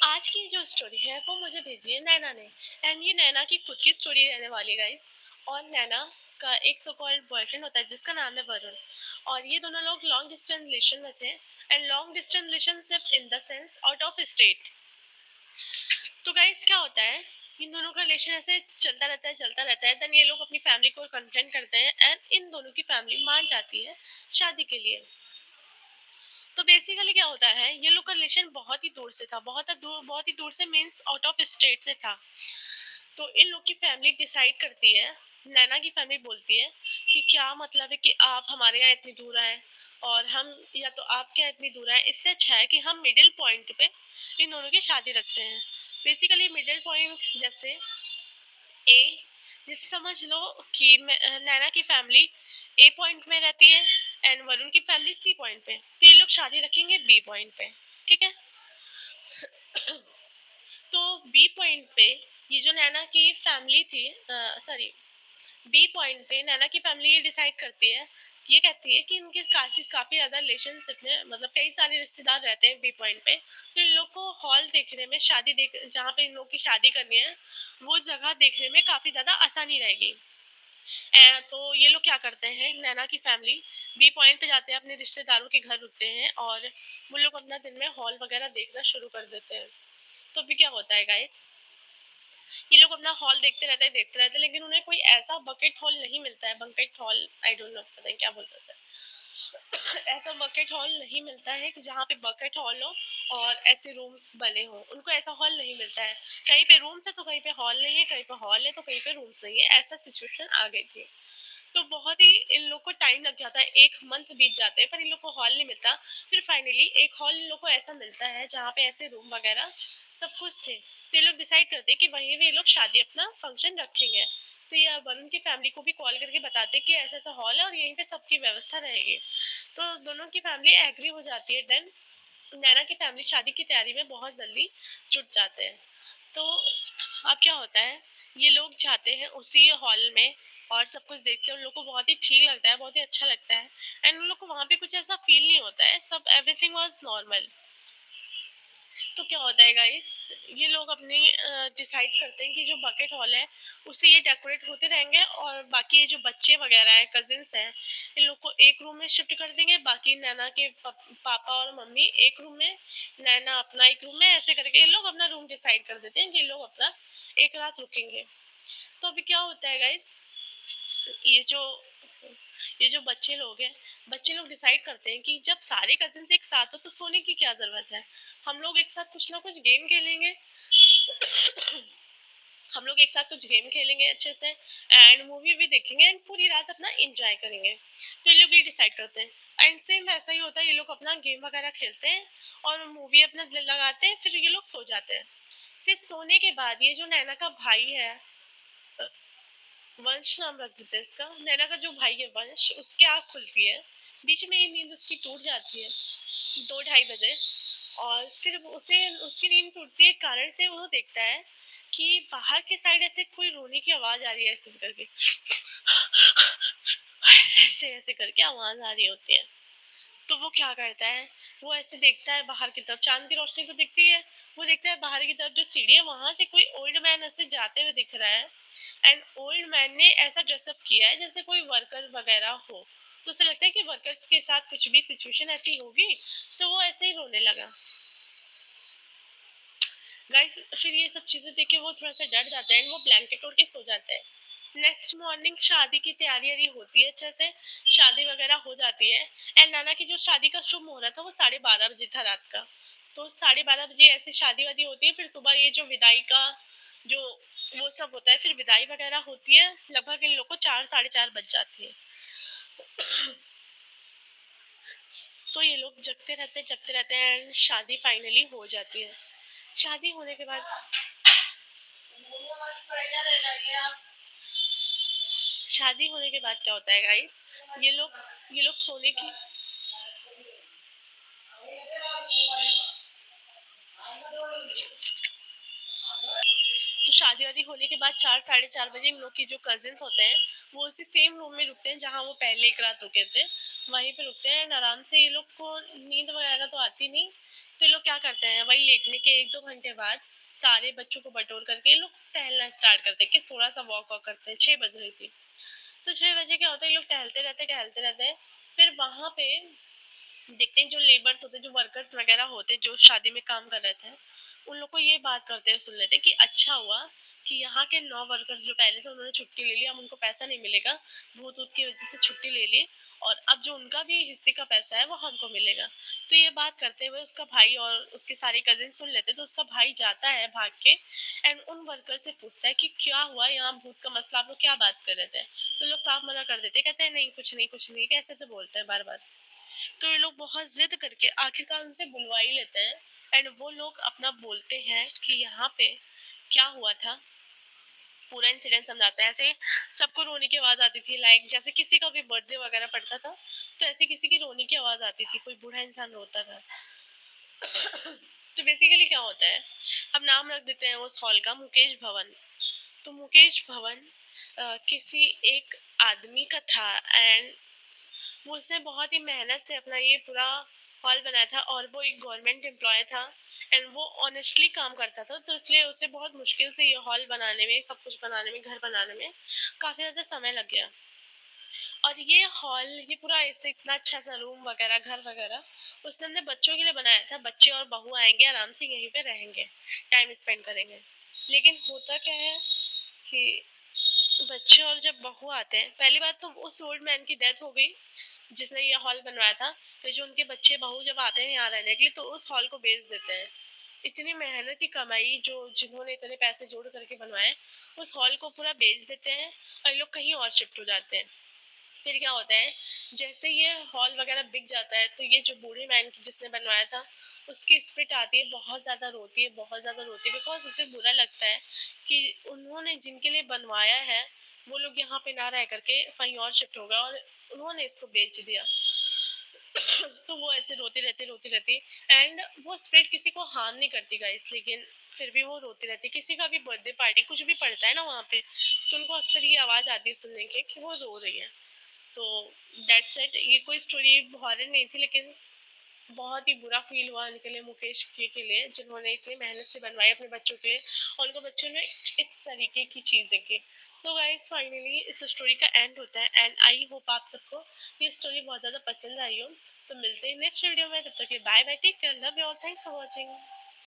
आज की जो स्टोरी है वो मुझे भेजी है नैना ने। एंड ये नैना की खुद की स्टोरी रहने वाली है गाइस। और नैना का एक सो कॉल्ड बॉयफ्रेंड होता है जिसका नाम है वरुण। और ये दोनों लोग लॉन्ग डिस्टेंस रिलेशन में थे। And long distance relationship in the sense out of state. तो गाइस क्या होता है, इन दोनों का रिलेशन ऐसे चलता रहता है देन ये लोग अपनी फैमिली को कन्फ्रंट करते हैं एंड इन दोनों की फैमिली मान जाती है शादी के लिए। तो बेसिकली क्या होता है, ये लोग का रिलेशन बहुत ही दूर से था, बहुत ही दूर से मीन्स आउट ऑफ स्टेट से था। तो इन लोग की फैमिली डिसाइड करती है, नैना की फैमिली बोलती है कि क्या मतलब है कि आप हमारे यहाँ इतनी दूर आए और हम या तो आपके यहाँ इतनी दूर आए, इससे अच्छा है कि हम मिडिल पॉइंट पे इन दोनों की शादी रखते हैं। बेसिकली मिडिल पॉइंट जैसे ए, जिससे समझ लो कि नैना की फैमिली ए पॉइंट में रहती है एंड वरुण की फैमिली सी पॉइंट पे, तो ये लोग शादी रखेंगे बी पॉइंट पे। ठीक है। तो बी पॉइंट पे ये जो नैना की फैमिली थी, सॉरी, बी पॉइंट पे नैना की फैमिली ये डिसाइड करती है, ये कहती है कि इनके काफी ज्यादा रिलेशनशिप में मतलब कई सारे रिश्तेदार रहते हैं बी पॉइंट पे। तो इन लोग को हॉल देखने में, शादी देख जहाँ पे इन लोग की शादी करनी है वो जगह देखने में काफी ज्यादा आसानी रहेगी। तो ये लोग क्या करते हैं, नैना की फैमिली बी पॉइंट पे जाते हैं, अपने रिश्तेदारों के घर रुकते हैं और वो लोग अपना दिन में हॉल वगैरह देखना शुरू कर देते हैं। तो अभी क्या होता है गाइस, ये लोग अपना हॉल देखते रहते हैं लेकिन उन्हें कोई ऐसा बकेट हॉल नहीं मिलता है, banquet hall, I don't know पता नहीं क्या बोलते हैं सर। ऐसा बकेट हॉल नहीं मिलता है कि जहाँ पे बकेट हॉल हो और ऐसे रूम्स बने हो, उनको ऐसा हॉल नहीं मिलता है। कहीं पे रूम्स है तो कहीं पे हॉल नहीं है, कहीं पे हॉल है तो कहीं पे रूम्स नहीं है, ऐसा सिचुएशन आ गई थी। तो बहुत ही इन लोग को टाइम लग जाता है, एक मंथ बीत जाते हैं पर इन लोग को हॉल नहीं मिलता। फिर फाइनली एक हॉल इन लोग को ऐसा मिलता है जहाँ पे ऐसे रूम वगैरह सब कुछ थे। तो ये लोग डिसाइड करते हैं कि वहीं वे लोग शादी अपना फंक्शन रखेंगे। तो ये वरुण की फैमिली को भी कॉल करके बताते कि ऐसा ऐसा हॉल है और यहीं पे सबकी व्यवस्था रहेगी। तो दोनों की फैमिली एग्री हो जाती है। देन नैना की फैमिली शादी की तैयारी में बहुत जल्दी जुट जाते हैं। तो अब क्या होता है, ये लोग जाते हैं उसी हॉल में और सब कुछ देखते हैं, उन लोग को बहुत ही ठीक लगता है, बहुत ही अच्छा लगता है। एंड उन लोग को वहाँ पे कुछ ऐसा फील नहीं होता है, सब एवरीथिंग वाज नॉर्मल। तो क्या होता है गाइस, ये लोग अपनी डिसाइड करते हैं कि जो बकेट हॉल है उससे ये डेकोरेट होते रहेंगे और बाकी ये जो बच्चे वगैरह हैं, कजिन्स हैं, इन लोग को एक रूम में शिफ्ट कर देंगे, बाकी नैना के पापा और मम्मी एक रूम में, नैना अपना एक रूम में, ऐसे करके ये लोग अपना रूम डिसाइड कर देते हैं कि ये लोग अपना एक रात रुकेंगे। तो अभी क्या होता है गाइस, ये जो ये जो बच्चे लोग डिसाइड करते हैं कि जब सारे कजिन्स एक साथ हो तो सोने की क्या जरूरत है, हम लोग एक साथ कुछ ना कुछ गेम खेलेंगे। हम लोग एक साथ कुछ गेम खेलेंगे अच्छे से एंड मूवी भी देखेंगे एंड पूरी रात अपना एंजॉय करेंगे। तो ये लोग ये डिसाइड करते हैं एंड सेम वैसा ही होता है, ये लोग अपना गेम वगैरह खेलते हैं और मूवी अपना लगाते हैं, फिर ये लोग सो जाते हैं। फिर सोने के बाद ये जो नैना का भाई है, वंश नाम रख देते हैं इसका, नैना का जो भाई है वंश, उसकी आँख खुलती है, बीच में ही नींद उसकी टूट जाती है 2-2:30 बजे। और फिर उसे उसकी नींद टूटती है कारण से वो देखता है कि बाहर के साइड ऐसे कोई रोने की आवाज आ रही है, ऐसे करके ऐसे ऐसे करके आवाज आ रही होती है। तो वो क्या करता है, वो ऐसे देखता है बाहर की तरफ, चांद की रोशनी तो दिखती है, वो देखता है बाहर की तरफ जो सीढ़ी है वहां से कोई ओल्ड मैन ऐसे जाते हुए दिख रहा है। एंड ओल्ड मैन ने ऐसा ड्रेसअप किया है जैसे कोई वर्कर वगैरह हो। तो उसे लगता है कि वर्कर्स के साथ कुछ भी सिचुएशन ऐसी होगी, तो वो ऐसे ही रोने लगा। गाइस फिर ये सब चीजें देख के वो थोड़ा सा डर जाता है एंड वो ब्लैंकेट ओढ़ के सो जाता है। नेक्स्ट मॉर्निंग शादी की तैयारी होती है अच्छे से, शादी वगैरह हो जाती है। एंड नाना की जो शादी का शुभ मुहूर्त था वो 12:30 बजे था रात का। तो 12:30 बजे ऐसे शादी वादी होती है, फिर सुबह ये जो विदाई का जो वो सब होता है, फिर विदाई वगैरह होती है, लगभग इन लोग को 4 साढ़े 4 बज जाती है। तो ये लोग जगते रहते हैं एंड शादी फाइनली हो जाती है। शादी होने के बाद शादी होने के बाद क्या होता है गाइस, ये लोग सोने की तो शादी वादी होने के बाद 4 साढ़े 4 बजे इन लोग की जो कजिन्स होते हैं वो उसी सेम रूम में रुकते हैं जहाँ वो पहले एक रात रुके थे, वहीं पे रुकते हैं एंड आराम से ये लोग को नींद वगैरह तो आती नहीं, तो ये लोग क्या करते हैं, वही लेटने के 1-2 घंटे बाद सारे बच्चों को बटोर करके ये लोग टहलना स्टार्ट करते हैं कि थोड़ा-सा वॉक-वॉक करते हैं, 6 बज रही थी। तो 6 बजे क्या होता है, ये लोग टहलते रहते हैं, फिर वहाँ पे देखते हैं जो लेबर्स होते हैं, जो वर्कर्स वगैरह होते हैं, जो शादी में काम कर रहे थे, उन लोग को ये बात करते हुए सुन लेते हैं कि अच्छा हुआ कि यहाँ के 9 वर्कर्स जो पहले से उन्होंने छुट्टी ले ली, अब उनको पैसा नहीं मिलेगा, भूत-ऊत की वजह से छुट्टी ले ली, और अब जो उनका भी हिस्से का पैसा है वो हमको मिलेगा। तो ये बात करते हुए उसका भाई और उसके सारे कज़िन सुन लेते हैं, तो उसका भाई जाता है भाग के एंड उन वर्कर से पूछता है कि क्या हुआ, यहाँ भूत का मसला, आप लोग क्या बात कर रहे थे? तो लोग साफ मना कर देते हैं, कहते हैं नहीं कुछ नहीं, कुछ नहीं, कैसे ऐसे बोलते हैं बार-बार। तो ये लोग बहुत जिद करके आखिरकार उनसे बुलवा ही लेते हैं एंड वो लोग अपना बोलते हैं कि यहाँ पे क्या हुआ था, पूरा इंसिडेंट समझाते हैं। ऐसे सबको रोने की आवाज़ आती थी, लाइक जैसे किसी का भी बर्थडे वगैरह पड़ता था, तो ऐसे किसी की रोने की आवाज़ आती थी, कोई बूढ़ा इंसान रोता था। तो बेसिकली क्या होता है, हम नाम रख देते हैं उस हॉल का मुकेश भवन। तो मुकेश भवन किसी एक आदमी का था एंड वो उसने बहुत ही मेहनत से अपना ये पूरा हॉल बनाया था, और वो एक गवर्नमेंट एम्प्लॉय था एंड वो ऑनेस्टली काम करता था, तो इसलिए उसे बहुत मुश्किल से ये हॉल बनाने में, सब कुछ बनाने में, घर बनाने में काफ़ी ज़्यादा समय लग गया। और ये हॉल, ये पूरा ऐसे इतना अच्छा सा रूम वगैरह, घर वगैरह उसने अपने बच्चों के लिए बनाया था, बच्चे और बहू आएंगे आराम से यहीं पे रहेंगे, टाइम स्पेंड करेंगे। लेकिन होता क्या है कि बच्चे और जब बहू आते हैं, पहली बात तो उस ओल्ड मैन की डेथ हो गई जिसने ये हॉल बनवाया था। फिर जो उनके बच्चे बहू जब आते हैं यहाँ रहने के लिए, तो उस हॉल को बेच देते हैं। इतनी मेहनत की कमाई जो जिन्होंने इतने पैसे जोड़ करके बनवाए, उस हॉल को पूरा बेच देते हैं और ये लोग कहीं और शिफ्ट हो जाते हैं। फिर क्या होता है, जैसे ये हॉल वगैरह बिक जाता है, तो ये जो बूढ़े मैन की जिसने बनवाया था, उसकी स्पिरिट आती है, बहुत ज़्यादा रोती है, बहुत ज़्यादा रोती है, बिकॉज उसे बुरा लगता है कि उन्होंने जिनके लिए बनवाया है वो लोग यहाँ पे ना रह करके कहीं और शिफ्ट हो गए और उन्होंने इसको बेच दिया। तो वो ऐसे रोती रहती एंड वो स्पिरिट किसी को हार्म नहीं करती गाइस, लेकिन फिर भी वो रोती रहती। किसी का भी बर्थडे पार्टी कुछ भी पड़ता है ना वहाँ पे, तो उनको अक्सर ये आवाज़ आती है सुनने की कि वो रो रही है। तो दैट्स इट, ये कोई स्टोरी हॉरर नहीं थी, लेकिन बहुत ही बुरा फील हुआ उनके लिए, मुकेश जी के लिए, जिन्होंने इतनी मेहनत से बनवाई अपने बच्चों के लिए और उनको बच्चों ने इस तरीके की चीज़ें की। तो गाइस फाइनली इस स्टोरी का एंड होता है एंड आई होप आप सबको ये स्टोरी बहुत ज़्यादा पसंद आई हो। तो मिलते हैं नेक्स्ट वीडियो में, तब तक के bye bye, take care, love you all, thanks for watching.